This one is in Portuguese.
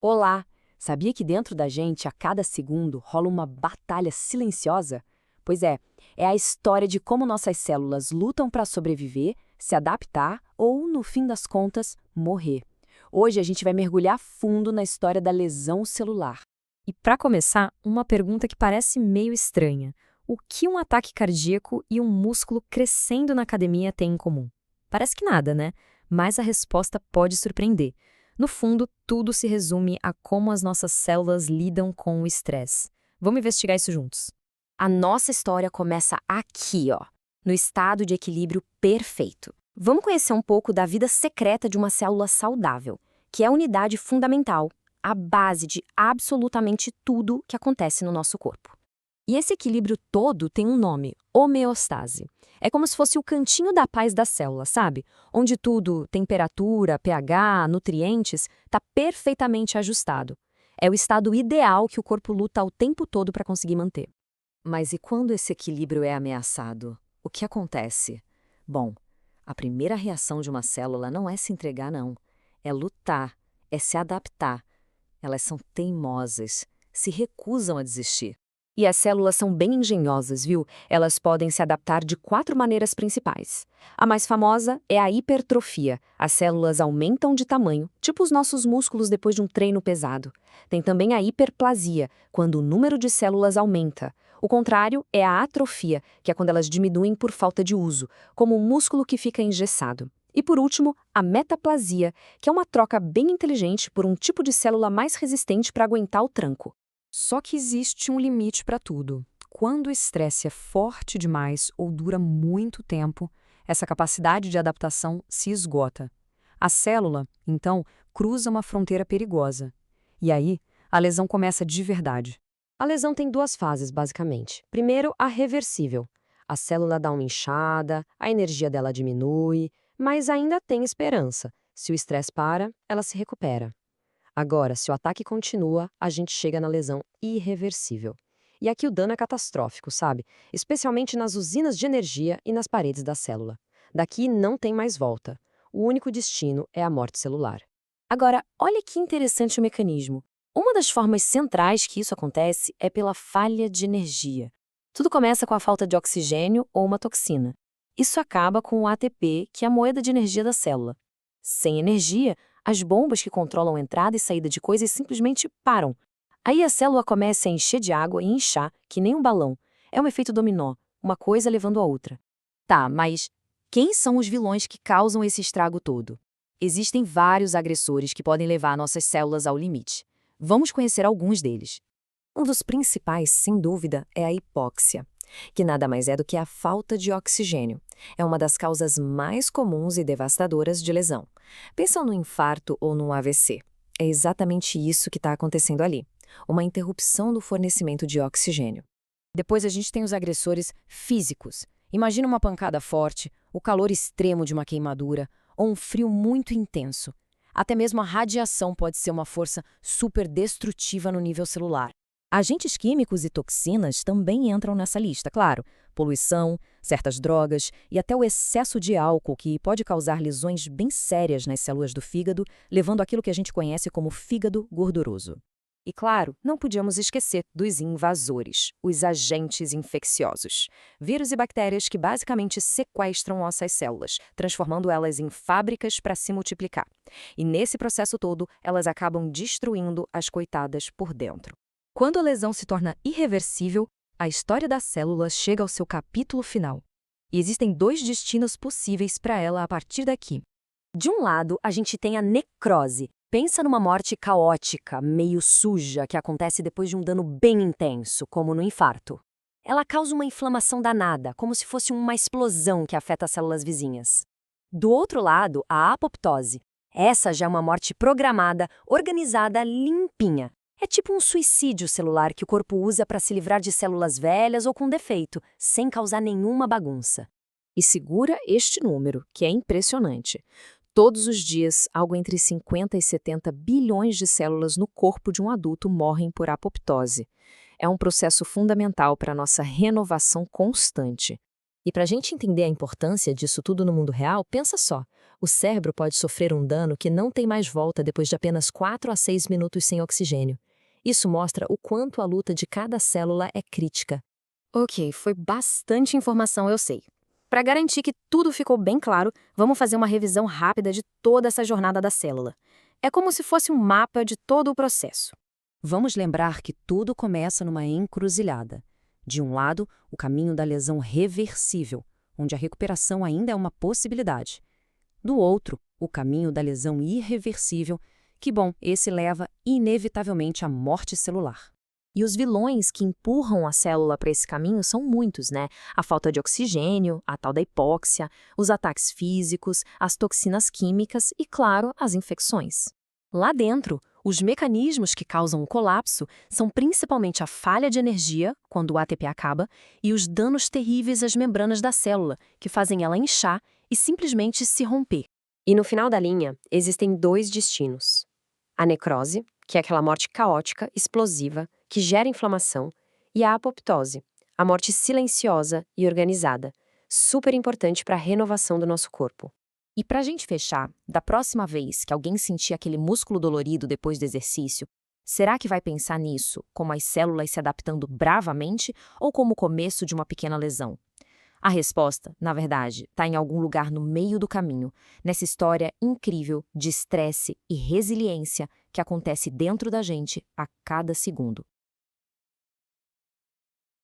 Olá! Sabia que dentro da gente, a cada segundo, rola uma batalha silenciosa? Pois é a história de como nossas células lutam para sobreviver, se adaptar ou, no fim das contas, morrer. Hoje a gente vai mergulhar fundo na história da lesão celular. E para começar, uma pergunta que parece meio estranha. O que um ataque cardíaco e um músculo crescendo na academia têm em comum? Parece que nada, né? Mas a resposta pode surpreender. No fundo, tudo se resume a como as nossas células lidam com o estresse. Vamos investigar isso juntos. A nossa história começa aqui, ó, no estado de equilíbrio perfeito. Vamos conhecer um pouco da vida secreta de uma célula saudável, que é a unidade fundamental, a base de absolutamente tudo que acontece no nosso corpo. E esse equilíbrio todo tem um nome: homeostase. É como se fosse o cantinho da paz da célula, sabe? Onde tudo, temperatura, pH, nutrientes, está perfeitamente ajustado. É o estado ideal que o corpo luta o tempo todo para conseguir manter. Mas e quando esse equilíbrio é ameaçado? O que acontece? Bom, a primeira reação de uma célula não é se entregar, não. É lutar, é se adaptar. Elas são teimosas, se recusam a desistir. E as células são bem engenhosas, viu? Elas podem se adaptar de 4 maneiras principais. A mais famosa é a hipertrofia. As células aumentam de tamanho, tipo os nossos músculos depois de um treino pesado. Tem também a hiperplasia, quando o número de células aumenta. O contrário é a atrofia, que é quando elas diminuem por falta de uso, como um músculo que fica engessado. E por último, a metaplasia, que é uma troca bem inteligente por um tipo de célula mais resistente para aguentar o tranco. Só que existe um limite para tudo. Quando o estresse é forte demais ou dura muito tempo, essa capacidade de adaptação se esgota. A célula, então, cruza uma fronteira perigosa. E aí, a lesão começa de verdade. A lesão tem 2 fases, basicamente. Primeiro, a reversível. A célula dá uma inchada, a energia dela diminui, mas ainda tem esperança. Se o estresse para, ela se recupera. Agora, se o ataque continua, a gente chega na lesão irreversível. E aqui o dano é catastrófico, sabe? Especialmente nas usinas de energia e nas paredes da célula. Daqui não tem mais volta. O único destino é a morte celular. Agora, olha que interessante o mecanismo. Uma das formas centrais que isso acontece é pela falha de energia. Tudo começa com a falta de oxigênio ou uma toxina. Isso acaba com o ATP, que é a moeda de energia da célula. Sem energia, as bombas que controlam a entrada e saída de coisas simplesmente param. Aí a célula começa a encher de água e inchar, que nem um balão. É um efeito dominó, uma coisa levando a outra. Tá, mas quem são os vilões que causam esse estrago todo? Existem vários agressores que podem levar nossas células ao limite. Vamos conhecer alguns deles. Um dos principais, sem dúvida, é a hipóxia, que nada mais é do que a falta de oxigênio. É uma das causas mais comuns e devastadoras de lesão. Pensa no infarto ou no AVC. É exatamente isso que está acontecendo ali. Uma interrupção do fornecimento de oxigênio. Depois a gente tem os agressores físicos. Imagina uma pancada forte, o calor extremo de uma queimadura ou um frio muito intenso. Até mesmo a radiação pode ser uma força super destrutiva no nível celular. Agentes químicos e toxinas também entram nessa lista, claro. Poluição, certas drogas e até o excesso de álcool, que pode causar lesões bem sérias nas células do fígado, levando àquilo que a gente conhece como fígado gorduroso. E claro, não podíamos esquecer dos invasores, os agentes infecciosos. Vírus e bactérias que basicamente sequestram nossas células, transformando elas em fábricas para se multiplicar. E nesse processo todo, elas acabam destruindo as coitadas por dentro. Quando a lesão se torna irreversível, a história da célula chega ao seu capítulo final. E existem 2 destinos possíveis para ela a partir daqui. De um lado, a gente tem a necrose. Pensa numa morte caótica, meio suja, que acontece depois de um dano bem intenso, como no infarto. Ela causa uma inflamação danada, como se fosse uma explosão que afeta as células vizinhas. Do outro lado, a apoptose. Essa já é uma morte programada, organizada, limpinha. É tipo um suicídio celular que o corpo usa para se livrar de células velhas ou com defeito, sem causar nenhuma bagunça. E segura este número, que é impressionante. Todos os dias, algo entre 50 e 70 bilhões de células no corpo de um adulto morrem por apoptose. É um processo fundamental para a nossa renovação constante. E para a gente entender a importância disso tudo no mundo real, pensa só. O cérebro pode sofrer um dano que não tem mais volta depois de apenas 4 a 6 minutos sem oxigênio. Isso mostra o quanto a luta de cada célula é crítica. Ok, foi bastante informação, eu sei. Para garantir que tudo ficou bem claro, vamos fazer uma revisão rápida de toda essa jornada da célula. É como se fosse um mapa de todo o processo. Vamos lembrar que tudo começa numa encruzilhada. De um lado, o caminho da lesão reversível, onde a recuperação ainda é uma possibilidade. Do outro, o caminho da lesão irreversível, que, bom, esse leva inevitavelmente à morte celular. E os vilões que empurram a célula para esse caminho são muitos, né? A falta de oxigênio, a tal da hipóxia, os ataques físicos, as toxinas químicas e, claro, as infecções. Lá dentro, os mecanismos que causam o colapso são principalmente a falha de energia, quando o ATP acaba, e os danos terríveis às membranas da célula, que fazem ela inchar e simplesmente se romper. E no final da linha, existem 2 destinos. A necrose, que é aquela morte caótica, explosiva, que gera inflamação, e a apoptose, a morte silenciosa e organizada, super importante para a renovação do nosso corpo. E para a gente fechar, da próxima vez que alguém sentir aquele músculo dolorido depois do exercício, será que vai pensar nisso como as células se adaptando bravamente ou como o começo de uma pequena lesão? A resposta, na verdade, está em algum lugar no meio do caminho, nessa história incrível de estresse e resiliência que acontece dentro da gente a cada segundo.